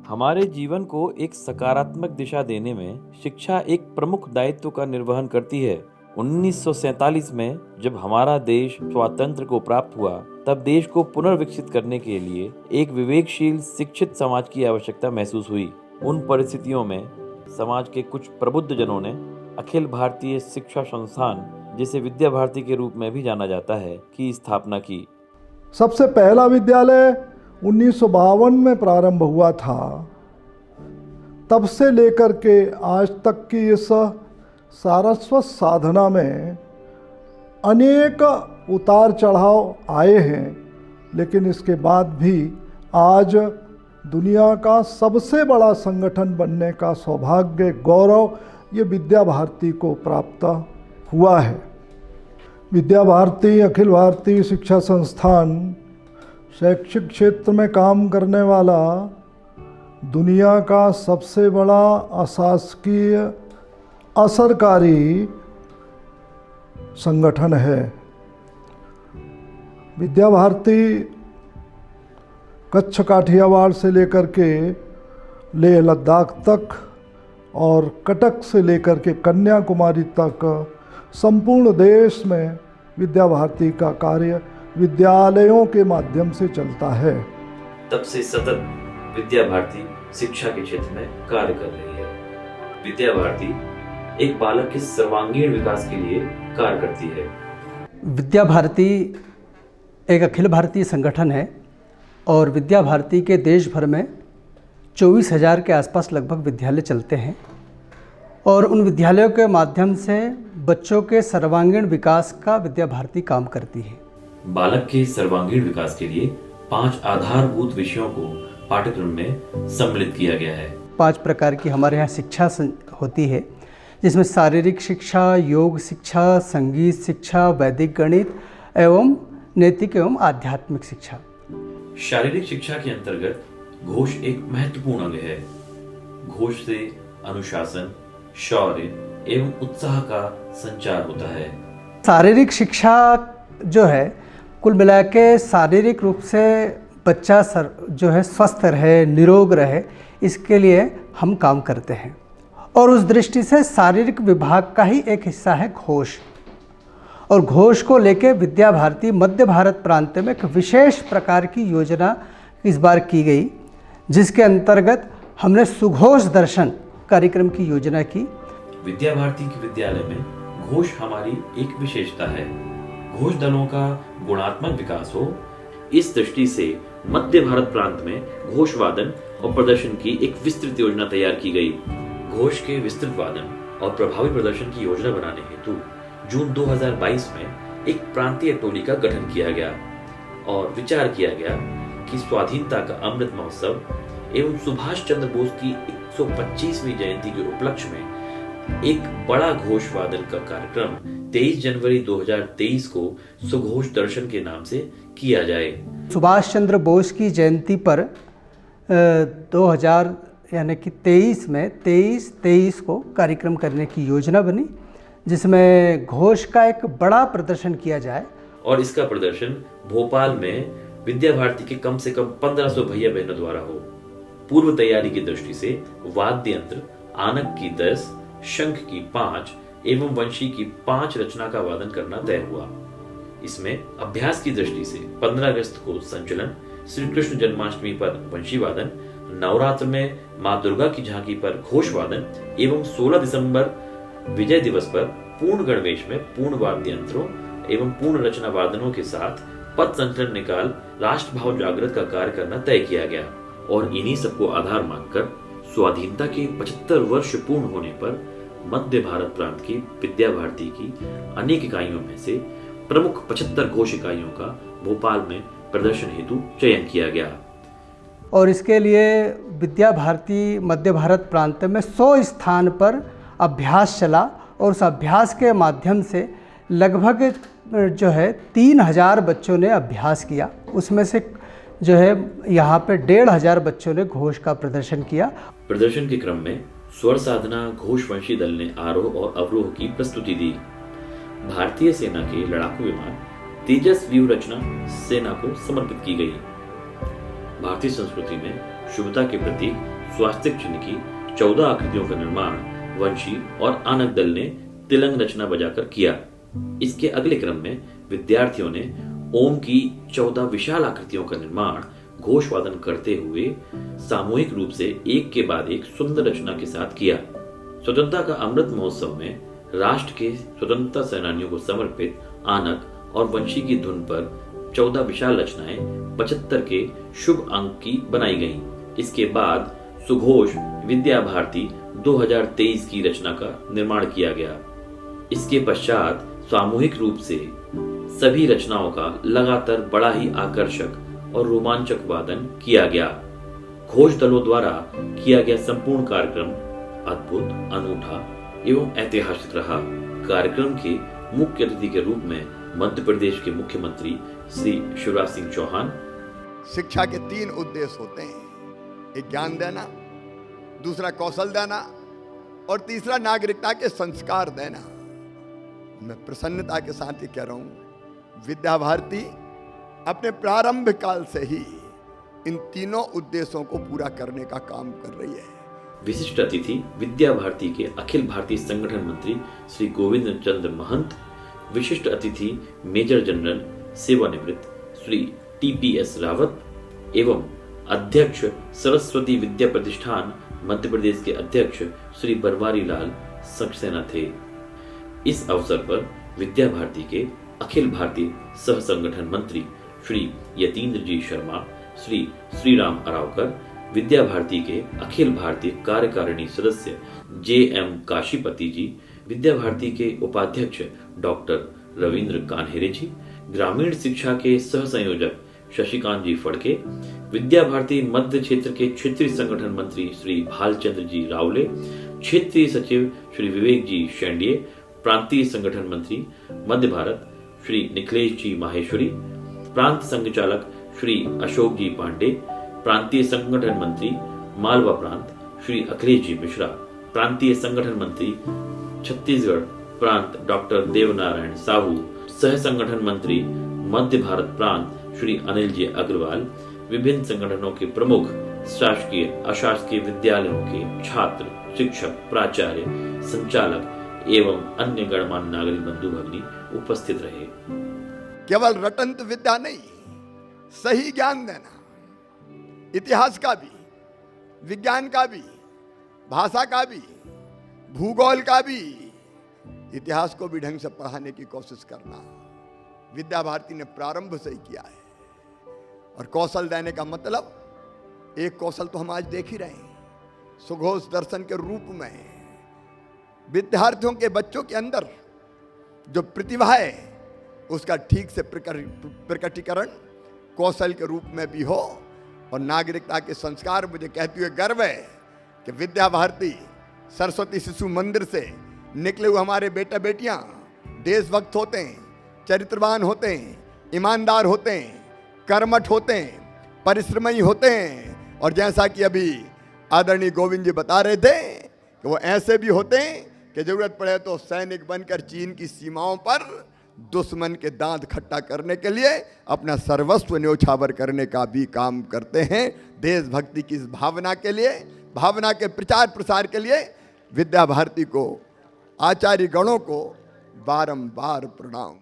हमारे जीवन को एक सकारात्मक दिशा देने में शिक्षा एक प्रमुख दायित्व का निर्वहन करती है। 1947 में जब हमारा देश स्वातंत्र को प्राप्त हुआ, तब देश को पुनर्विकसित करने के लिए एक विवेकशील शिक्षित समाज की आवश्यकता महसूस हुई। उन परिस्थितियों में समाज के कुछ प्रबुद्ध जनों ने अखिल भारतीय शिक्षा संस्थान, जिसे विद्या भारती के रूप में भी जाना जाता है, की स्थापना की। सबसे पहला विद्यालय 1952 में प्रारंभ हुआ था। तब से लेकर के आज तक की इस सारस्वत साधना में अनेक उतार चढ़ाव आए हैं, लेकिन इसके बाद भी आज दुनिया का सबसे बड़ा संगठन बनने का सौभाग्य, गौरव ये विद्या भारती को प्राप्त हुआ है। विद्या भारती अखिल भारतीय शिक्षा संस्थान शैक्षिक क्षेत्र में काम करने वाला दुनिया का सबसे बड़ा अशासकीय असरकारी संगठन है। विद्या भारती कच्छ काठियावाड़ से लेकर के लेह लद्दाख तक और कटक से लेकर के कन्याकुमारी तक संपूर्ण देश में विद्या भारती का कार्य विद्यालयों के माध्यम से चलता है। तब से सतत विद्या भारती शिक्षा के क्षेत्र में कार्य कर रही है। विद्या भारती एक बालक के सर्वांगीण विकास के लिए कार्य करती है। विद्या भारती एक अखिल भारतीय संगठन है और विद्या भारती के देश भर में 24,000 के आसपास लगभग विद्यालय चलते हैं और उन विद्यालयों के माध्यम से बच्चों के सर्वांगीण विकास का विद्या भारती काम करती है। बालक के सर्वांगीण विकास के लिए 5 आधारभूत विषयों को पाठ्यक्रम में सम्मिलित किया गया है। 5 प्रकार की हमारे यहाँ शिक्षा होती है, जिसमें शारीरिक शिक्षा, योग शिक्षा, संगीत शिक्षा, वैदिक गणित एवं नैतिक एवं आध्यात्मिक शिक्षा। शारीरिक शिक्षा के अंतर्गत घोष एक महत्वपूर्ण अंग है। घोष से अनुशासन, शौर्य एवं उत्साह का संचार होता है। शारीरिक शिक्षा जो है, कुल मिला के शारीरिक रूप से बच्चा जो है स्वस्थ रहे, निरोग रहे, इसके लिए हम काम करते हैं और उस दृष्टि से शारीरिक विभाग का ही एक हिस्सा है घोष। और घोष को लेके विद्या भारती मध्य भारत प्रांत में एक विशेष प्रकार की योजना इस बार की गई, जिसके अंतर्गत हमने सुघोष दर्शन कार्यक्रम की योजना की। विद्या भारती के विद्यालय में घोष हमारी एक विशेषता है। घोष दलों का गुणात्मक विकास हो, इस दृष्टि से मध्य भारत प्रांत में घोष वादन और प्रदर्शन की एक विस्तृत योजना तैयार की गई। घोष के विस्तृत वादन और प्रभावी प्रदर्शन की योजना बनाने हेतु जून 2022 में एक प्रांतीय टोली का गठन किया गया और विचार किया गया कि स्वाधीनता का अमृत महोत्सव एवं सुभाष चंद्र बोस की 125वीं जयंती के उपलक्ष्य में एक बड़ा घोष वादन का कार्यक्रम 23 जनवरी 2023 को सुघोष दर्शन के नाम से किया जाए। सुभाष चंद्र बोस की जयंती पर 2000 यानी कि 23 में 23 को कार्यक्रम करने की योजना बनी, जिसमें घोष का एक बड़ा प्रदर्शन किया जाए। और इसका प्रदर्शन भोपाल में विद्या भारती के कम से कम 1500 भैया बहनों द्वारा हो। पूर्व तैयारी की दृष्टि से वाद्य यंत्र आनक की 10, शंख की 5 एवं वंशी की 5 रचना का वादन करना तय हुआ। इसमें अभ्यास की दृष्टि से 15 अगस्त को संचलन, श्री कृष्ण जन्माष्टमी पर वंशी वादन, नवरात्र में माँ दुर्गा की झांकी पर घोष वादन एवं 16 दिसंबर विजय दिवस पर पूर्ण गणवेश में पूर्ण वाद्य यंत्रों एवं पूर्ण रचना वादनों के साथ पथ संचलन निकाल राष्ट्र भाव जागृत का कार्य करना तय किया गया। और इन्हीं सबको आधार मानकर स्वाधीनता के 75 वर्ष पूर्ण होने पर मध्य भारत प्रांत की विद्या भारती की अनेक इकाइयों में से प्रमुख 75 घोष इकाइयों का भोपाल में प्रदर्शन हेतु चयन किया गया। और इसके लिए विद्या भारती मध्य भारत प्रांत में 100 स्थान पर अभ्यास चला और उस अभ्यास के माध्यम से लगभग जो है 3000 बच्चों ने अभ्यास किया। उसमें से जो है यहाँ पे 1500 बच्चों ने घोष का प्रदर्शन किया। प्रदर्शन के क्रम में स्वर साधना घोषवंशी दल ने आरोह और अवरोह की प्रस्तुति दी। भारतीय सेना के लड़ाकू विमान तेजस व्यू रचना सेना को समर्पित की गई। भारतीय संस्कृति में शुभता के प्रतीक स्वास्तिक चिन्ह की 14 आकृतियों का निर्माण वंशी और आनक दल ने तिलंग रचना बजाकर किया। इसके अगले क्रम में विद्यार्थियों ने ओम की 14 विशाल आकृतियों का निर्माण घोष वादन करते हुए सामूहिक रूप से एक के बाद एक सुंदर रचना के साथ किया। स्वतंत्रता का अमृत महोत्सव में राष्ट्र के स्वतंत्रता सेनानियों को समर्पित आनक और वंशी की धुन पर 14 विशाल रचनाएं 75 के शुभ अंक की बनाई गईं। इसके बाद सुघोष विद्या भारती 2023 की रचना का निर्माण किया गया। इसके पश्चात सामूहिक रूप से सभी रचनाओं का लगातार बड़ा ही आकर्षक और रोमांचक वादन किया गया। घोष दलों द्वारा किया गया संपूर्ण कार्यक्रम अद्भुत, अनूठा एवं ऐतिहासिक रहा। कार्यक्रम के मुख्य अतिथि के रूप में मध्य प्रदेश के मुख्यमंत्री श्री शिवराज सिंह चौहान। शिक्षा के 3 उद्देश्य होते हैं, एक ज्ञान देना, दूसरा कौशल देना और तीसरा नागरिकता के संस्कार देना। मैं प्रसन्नता के साथ ही कह रहा हूं, विद्या भारती अपने प्रारंभ काल से ही इन तीनों उद्देश्यों को पूरा करने का काम कर रही है। विशिष्ट अतिथि विद्या भारती के अखिल भारतीय संगठन मंत्री श्री गोविंद चंद्र महंत, विशिष्ट अतिथि मेजर जनरल सेवानिवृत्त श्री TPS रावत एवं अध्यक्ष सरस्वती विद्या प्रतिष्ठान मध्य प्रदेश के अध्यक्ष श्री बनवारी लाल सक्सेना थे। इस अवसर पर विद्या भारती के अखिल भारतीय सह संगठन मंत्री श्री यतीन्द्र जी शर्मा, श्री श्रीराम अरावकर, विद्या भारती के अखिल भारतीय कार्यकारिणी सदस्य JM काशीपति जी, विद्या भारती के उपाध्यक्ष डॉक्टर रविंद्र कान्हेरे जी, ग्रामीण शिक्षा के सह संयोजक शशिकांत जी फड़के, विद्या भारती मध्य क्षेत्र के क्षेत्रीय संगठन मंत्री श्री भालचंद्र जी रावले, क्षेत्रीय सचिव श्री विवेक जी शेंडिये, प्रांतीय संगठन मंत्री मध्य भारत श्री निखिलेश जी माहेश्वरी, प्रांत संघचालक श्री अशोक जी पांडे, प्रांतीय संगठन मंत्री मालवा प्रांत श्री अखिलेश जी मिश्रा, प्रांतीय संगठन मंत्री छत्तीसगढ़ प्रांत डॉक्टर देवनारायण साहू, सह संगठन मंत्री मध्य भारत प्रांत श्री अनिल जी अग्रवाल, विभिन्न संगठनों के प्रमुख, शासकीय अशासकीय विद्यालयों के छात्र, शिक्षक, प्राचार्य, संचालक एवं अन्य गणमान्य नागरिक बंधु भगिनी उपस्थित रहे। केवल रटंत विद्या नहीं, सही ज्ञान देना, इतिहास का भी, विज्ञान का भी, भाषा का भी, भूगोल का भी, इतिहास को भी ढंग से पढ़ाने की कोशिश करना विद्या भारती ने प्रारंभ से ही किया है। और कौशल देने का मतलब, एक कौशल तो हम आज देख ही रहे हैं, सुघोष दर्शन के रूप में विद्यार्थियों के बच्चों के अंदर जो प्रतिभा है उसका ठीक से प्रकटीकरण कौशल के रूप में भी हो। और नागरिकता के संस्कार, मुझे कहते हुए गर्व है कि विद्या भारती सरस्वती शिशु मंदिर से निकले हुए हमारे बेटा बेटियां देशभक्त होते हैं, चरित्रवान होते हैं, ईमानदार होते हैं, कर्मठ होते हैं, परिश्रमी होते हैं। और जैसा कि अभी आदरणीय गोविंद जी बता रहे थे कि वो ऐसे भी होते हैं कि जरूरत पड़े तो सैनिक बनकर चीन की सीमाओं पर दुश्मन के दांत खट्टा करने के लिए अपना सर्वस्व न्योछावर करने का भी काम करते हैं। देशभक्ति की इस भावना के लिए, भावना के प्रचार प्रसार के लिए विद्या भारती को, आचार्य गणों को बारंबार प्रणाम।